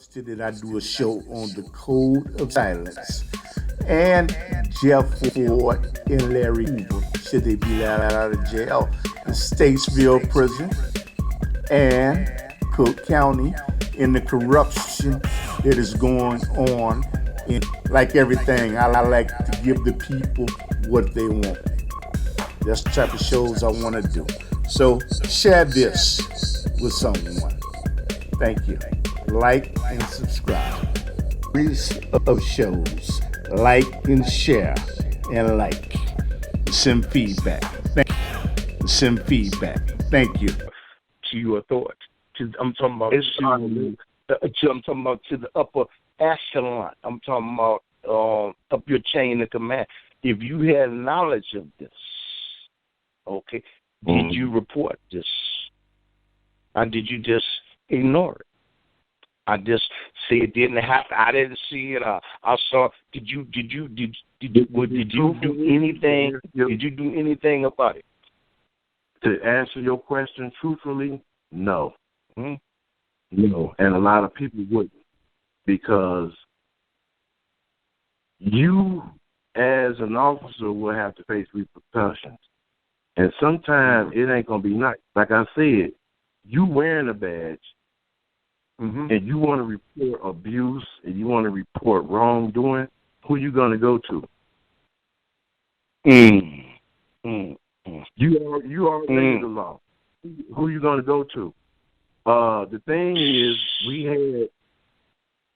Did I do a show on the code of silence? And Jeff Ford and Larry Hoover, should they be let out of jail? The Statesville prison and Cook County in the corruption that is going on. And like everything, I like to give the people what they want. That's the type of shows I want to do. So share this with someone. Thank you. Like and subscribe. Series of shows. Like and share and like. Send feedback. Thank you. Send feedback. Thank you. To your thoughts. I'm talking about I'm talking about to the upper echelon. I'm talking about up your chain of command. If you had knowledge of this, okay, did you report this? Or did you just ignore it? I just say it didn't happen. I didn't see it. I saw. Did you do anything? Did you do anything about it? To answer your question truthfully, no. Mm-hmm. No, and a lot of people wouldn't, because you, as an officer, will have to face repercussions. And sometimes it ain't going to be nice. Like I said, you wearing a badge, and you want to report abuse, and you want to report wrongdoing, who you going to go to? You already the law. Who you going to go to? The thing is, we had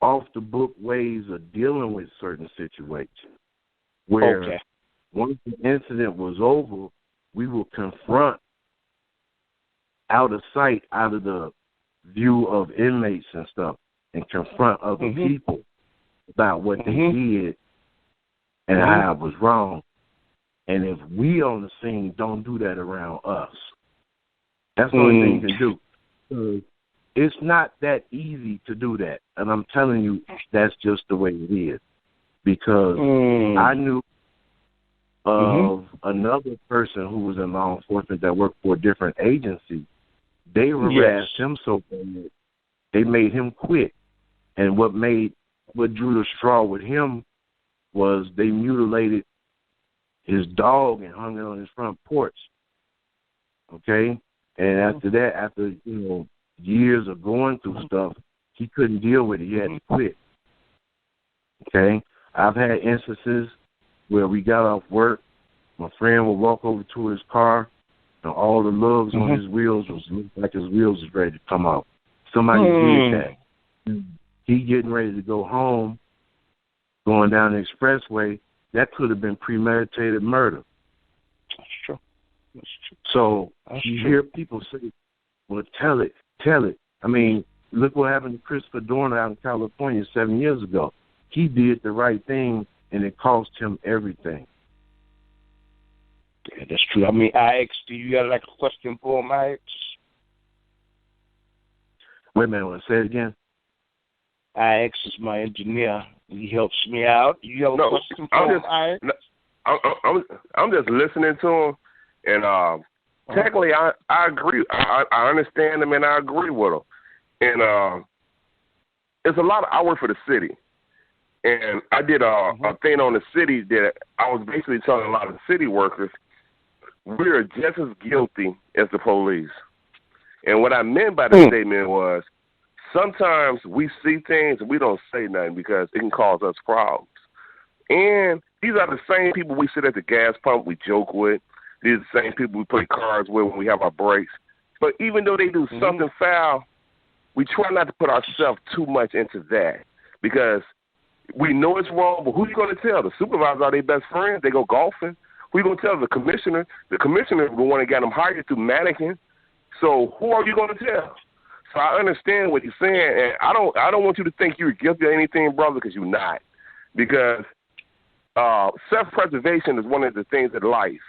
off-the-book ways of dealing with certain situations where once the incident was over, we will confront out of sight, out of the view of inmates and stuff, and confront other people about what they did and how it was wrong. And if we on the scene don't do that around us, that's the only thing you can do. It's not that easy to do that. And I'm telling you, that's just the way it is. Because I knew of another person who was in law enforcement that worked for a different agency. They harassed him so bad, they made him quit. And what drew the straw with him was they mutilated his dog and hung it on his front porch. Okay? And after that, after, years of going through stuff, he couldn't deal with it. He had to quit. Okay? I've had instances where we got off work, my friend would walk over to his car, and all the lugs on his wheels looked like his wheels was ready to come out. Somebody did that. He getting ready to go home, going down the expressway. That could have been premeditated murder. That's true. So you hear people say, well, tell it. I mean, look what happened to Christopher Dorner out in California 7 years ago. He did the right thing, and it cost him everything. Yeah, that's true. I mean, IX, do you got like a question for him, IX? Wait a minute, say it again. IX is my engineer. He helps me out. You have a question for him, IX? I'm just listening to him, and technically I agree. I understand him, and I agree with him. And it's a lot of, I work for the city. And I did a thing on the city that I was basically telling a lot of the city workers, we're just as guilty as the police. And what I meant by the statement was, sometimes we see things and we don't say nothing because it can cause us problems. And these are the same people we sit at the gas pump, we joke with. These are the same people we play cards with when we have our breaks. But even though they do something foul, we try not to put ourselves too much into that because we know it's wrong, but who you going to tell? The supervisors are their best friends. They go golfing. Who you going to tell? The commissioner. The commissioner is the one that got them hired through mannequin. So who are you going to tell? So I understand what you're saying, and I don't want you to think you're guilty of anything, brother, because you're not. Because self-preservation is one of the things in life.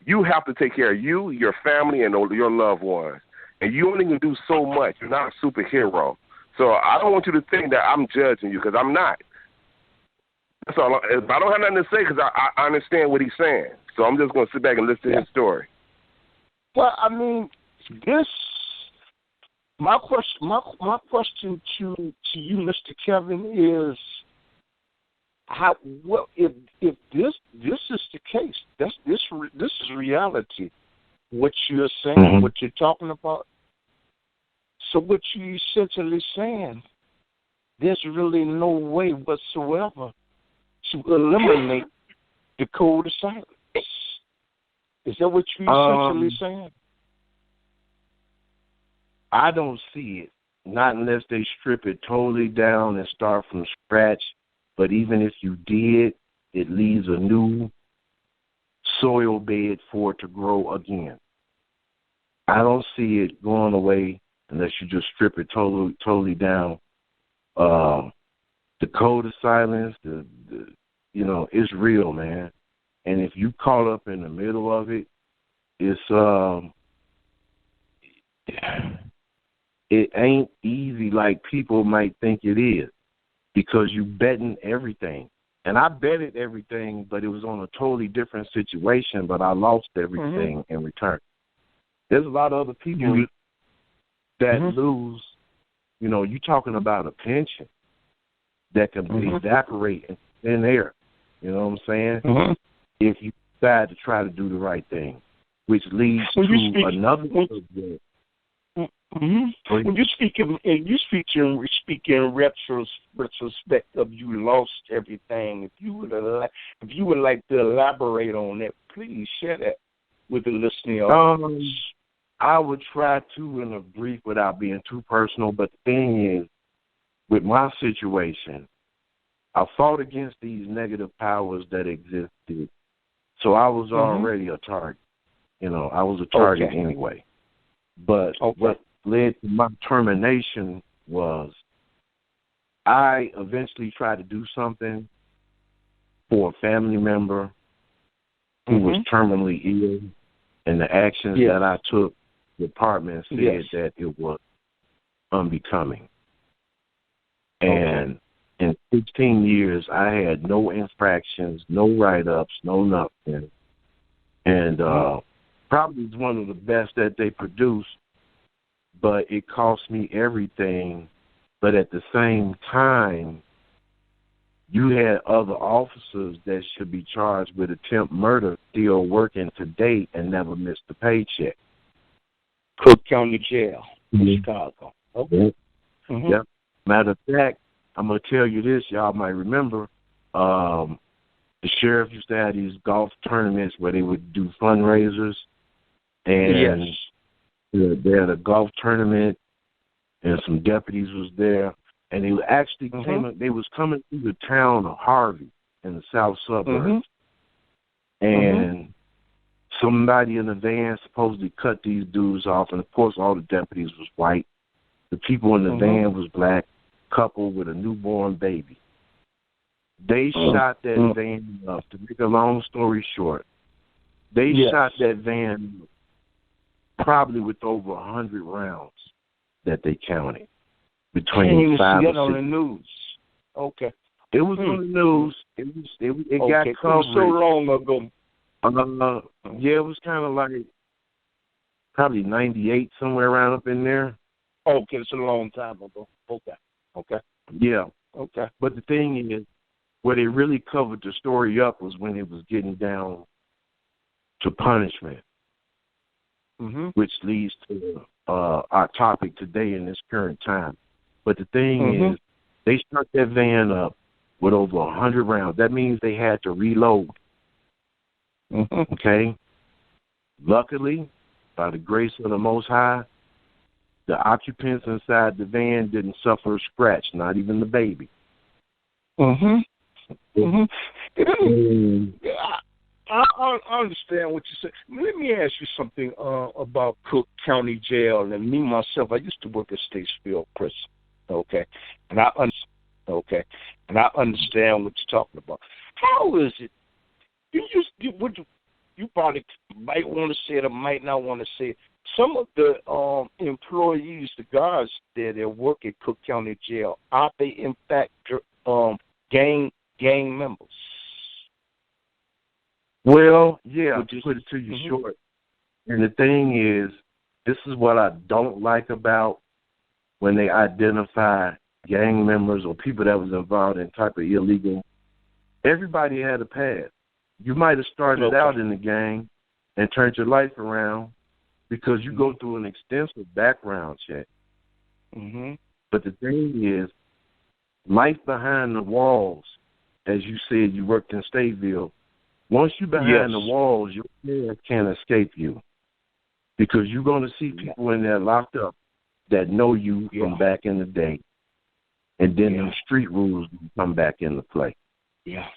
You have to take care of you, your family, and your loved ones. And you only can do so much. You're not a superhero. So I don't want you to think that I'm judging you, because I'm not. That's all. I don't have nothing to say because I understand what he's saying. So I'm just going to sit back and listen to his story. Well, I mean, this my question to you, Mr. Kevin, is how if this is the case, this is reality. What you're saying, what you're talking about. So what you essentially saying, there's really no way whatsoever to eliminate the code of silence. Is that what you're essentially saying? I don't see it. Not unless they strip it totally down and start from scratch. But even if you did, it leaves a new soil bed for it to grow again. I don't see it going away unless you just strip it totally down. The code of silence, it's real, man. And if you caught up in the middle of it, it ain't easy like people might think it is, because you betting everything. And I betted everything, but it was on a totally different situation, but I lost everything in return. There's a lot of other people that lose. You're talking about a pension that can evaporate in thin air. You know what I'm saying? If you decide to try to do the right thing, which leads to another subject. When you speak in retrospect of you lost everything, if you would like to elaborate on that, please share that with the listening audience. I would try to in a brief without being too personal, but the thing is, with my situation, I fought against these negative powers that existed, so I was already a target. I was a target anyway. But what led to my termination was I eventually tried to do something for a family member who was terminally ill, and the actions that I took, the department said that it was unbecoming. And in 16 years, I had no infractions, no write-ups, no nothing. And probably it's one of the best that they produce, but it cost me everything. But at the same time, you had other officers that should be charged with attempt murder still working today and never missed a paycheck. Cook County Jail in Chicago. Okay. Yep. Matter of fact, I'm going to tell you this, y'all might remember, the sheriff used to have these golf tournaments where they would do fundraisers, and they had a golf tournament, and some deputies was there, and they actually they was coming through the town of Harvey in the south suburbs, and somebody in the van supposedly cut these dudes off, and of course all the deputies was white. The people in the van was black, couple with a newborn baby. They shot that van up. To make a long story short, they shot that van probably with over 100 rounds that they counted. Between 5 and 6. On the news. Okay. It was on the news. It got covered. So long ago. It was kind of like probably 98, somewhere around up in there. Okay, it's a long time ago. Okay. Yeah. Okay. But the thing is, where they really covered the story up was when it was getting down to punishment, which leads to our topic today in this current time. But the thing is, they shot that van up with over 100 rounds. That means they had to reload. Okay? Luckily, by the grace of the Most High, the occupants inside the van didn't suffer a scratch, not even the baby. I understand what you say. Let me ask you something about Cook County Jail. And me, myself, I used to work at Statesville Prison. Okay? And I understand what you're talking about. How is it? You probably might want to say it or might not want to say it. Some of the employees, the guards there that work at Cook County Jail, are they in fact gang members? Well, yeah, to put it to you short. And the thing is, this is what I don't like about when they identify gang members or people that was involved in type of illegal. Everybody had a past. You might have started out in the gang and turned your life around because you go through an extensive background check. Mm-hmm. But the thing is, life behind the walls, as you said, you worked in Stateville. Once you're behind the walls, your parents can't escape you because you're going to see people in there locked up that know you from back in the day. And then the street rules come back into play. Yeah.